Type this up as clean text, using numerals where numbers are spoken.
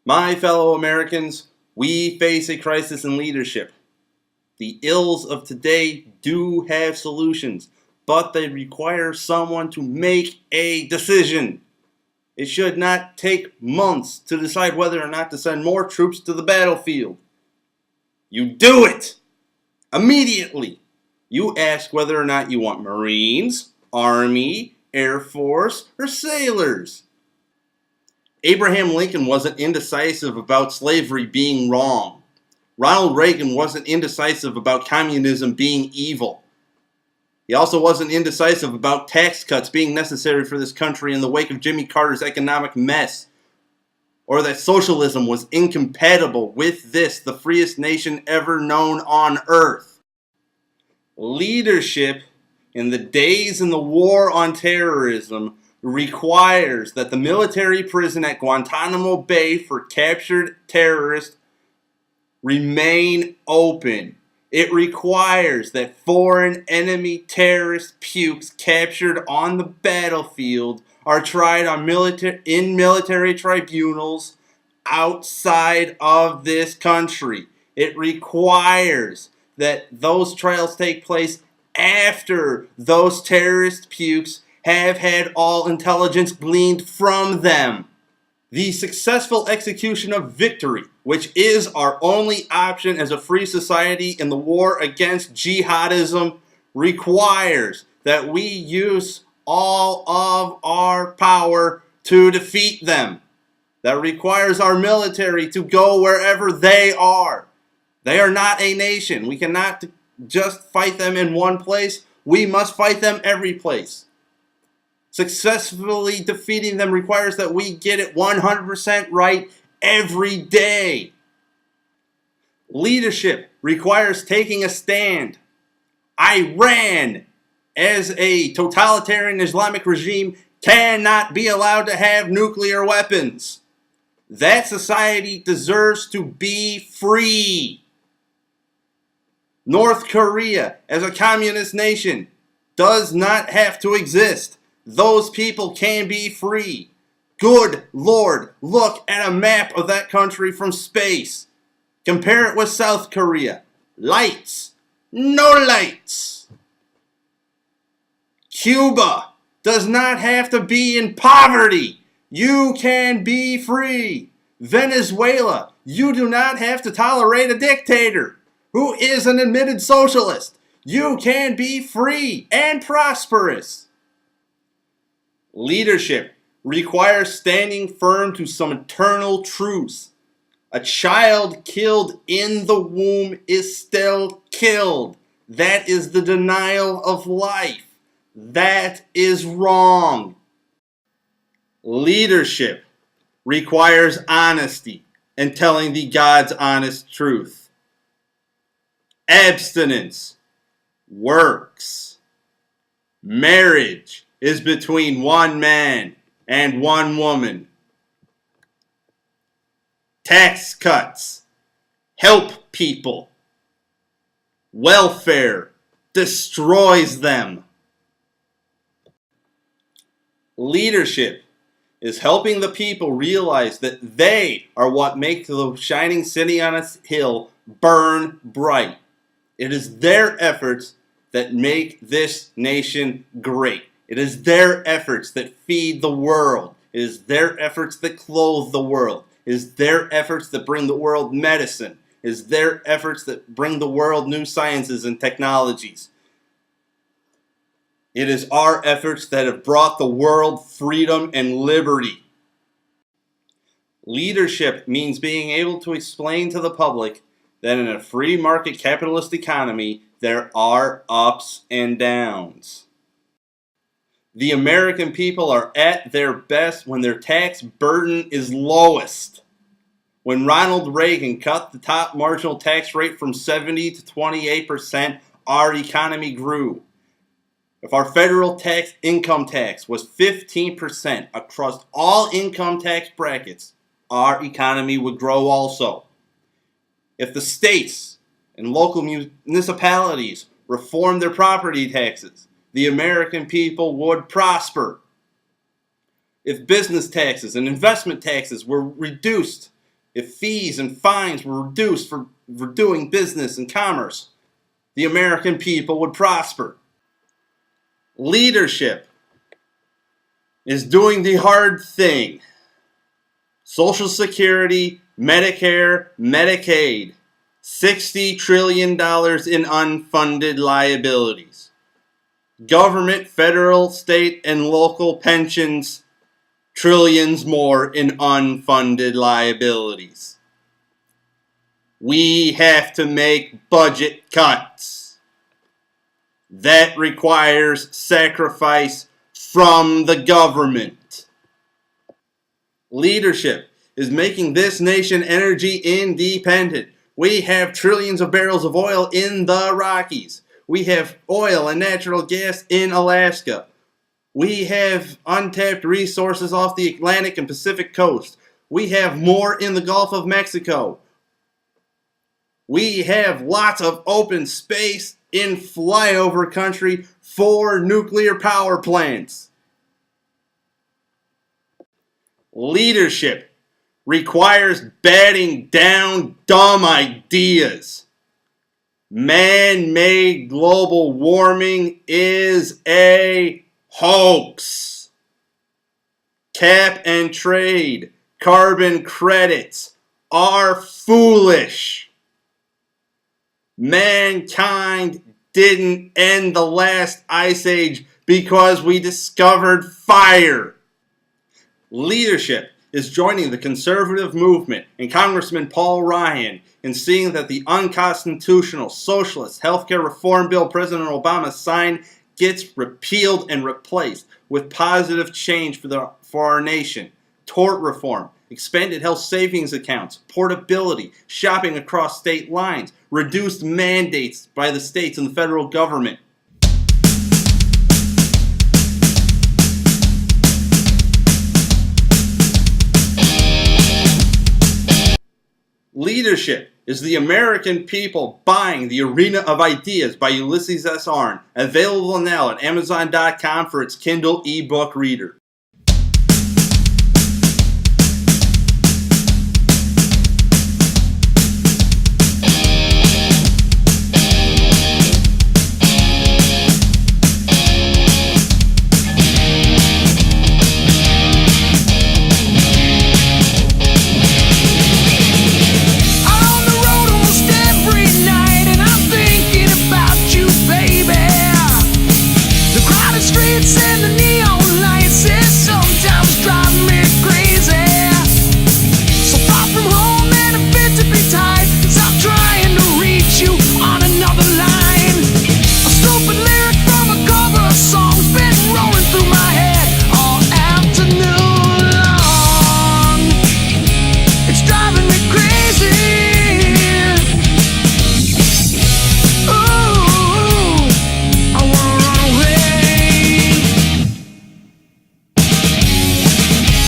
My fellow Americans, we face a crisis in leadership. The ills of today do have solutions, but they require someone to make a decision. It should not take months to decide whether or not to send more troops to the battlefield. You do it immediately. You ask whether or not you want Marines, Army, Air Force, or sailors. Abraham Lincoln wasn't indecisive about slavery being wrong. Ronald Reagan wasn't indecisive about communism being evil. He also wasn't indecisive about tax cuts being necessary for this country in the wake of Jimmy Carter's economic mess, or that socialism was incompatible with this, the freest nation ever known on earth. Leadership in the days in the war on terrorism requires that the military prison at Guantanamo Bay for captured terrorists remain open. It requires that foreign enemy terrorist pukes captured on the battlefield are tried on military tribunals outside of this country. It requires that those trials take place after those terrorist pukes have had all intelligence gleaned from them. The successful execution of victory, which is our only option as a free society in the war against jihadism, requires that we use all of our power to defeat them. That requires our military to go wherever they are. They are not a nation. We cannot just fight them in one place. We must fight them every place. Successfully defeating them requires that we get it 100% right every day. Leadership requires taking a stand. Iran, as a totalitarian Islamic regime, cannot be allowed to have nuclear weapons. That society deserves to be free. North Korea, as a communist nation, does not have to exist. Those people can be free. Good Lord, look at a map of that country from space. Compare it with South Korea. Lights, no lights. Cuba does not have to be in poverty. You can be free. Venezuela, you do not have to tolerate a dictator who is an admitted socialist. You can be free and prosperous. Leadership requires standing firm to some eternal truths. A child killed in the womb is still killed. That is the denial of life. That is wrong. Leadership requires honesty and telling the God's honest truth. Abstinence works. Marriage is between one man and one woman. Tax cuts help people. Welfare destroys them. Leadership is helping the people realize that they are what make the shining city on its hill burn bright. It is their efforts that make this nation great. It is their efforts that feed the world. It is their efforts that clothe the world. It is their efforts that bring the world medicine. It is their efforts that bring the world new sciences and technologies. It is our efforts that have brought the world freedom and liberty. Leadership means being able to explain to the public that in a free market capitalist economy, there are ups and downs. The American people are at their best when their tax burden is lowest. When Ronald Reagan cut the top marginal tax rate from 70 to 28%, our economy grew. If our federal income tax was 15% across all income tax brackets, our economy would grow also. If the states and local municipalities reformed their property taxes, the American people would prosper. If business taxes and investment taxes were reduced If fees and fines were reduced for doing business and commerce, the American people would prosper. Leadership is doing the hard thing. Social Security, Medicare, Medicaid, $60 trillion in unfunded liabilities. Government, federal, state, and local pensions, trillions more in unfunded liabilities. We have to make budget cuts. That requires sacrifice from the government. Leadership is making this nation energy independent. We have trillions of barrels of oil in the Rockies. We have oil and natural gas in Alaska. We have untapped resources off the Atlantic and Pacific coast. We have more in the Gulf of Mexico. We have lots of open space in flyover country for nuclear power plants. Leadership requires batting down dumb ideas. Man-made global warming is a hoax. Cap and trade, carbon credits are foolish. Mankind didn't end the last ice age because we discovered fire. Leadership is joining the conservative movement and Congressman Paul Ryan in seeing that the unconstitutional socialist healthcare reform bill President Obama signed gets repealed and replaced with positive change for our nation. Tort reform, expanded health savings accounts, portability, shopping across state lines, reduced mandates by the states and the federal government. Leadership is the American people buying The Arena of Ideas by Ulysses S. Arndt, available now at Amazon.com for its Kindle ebook reader. It's driving me crazy.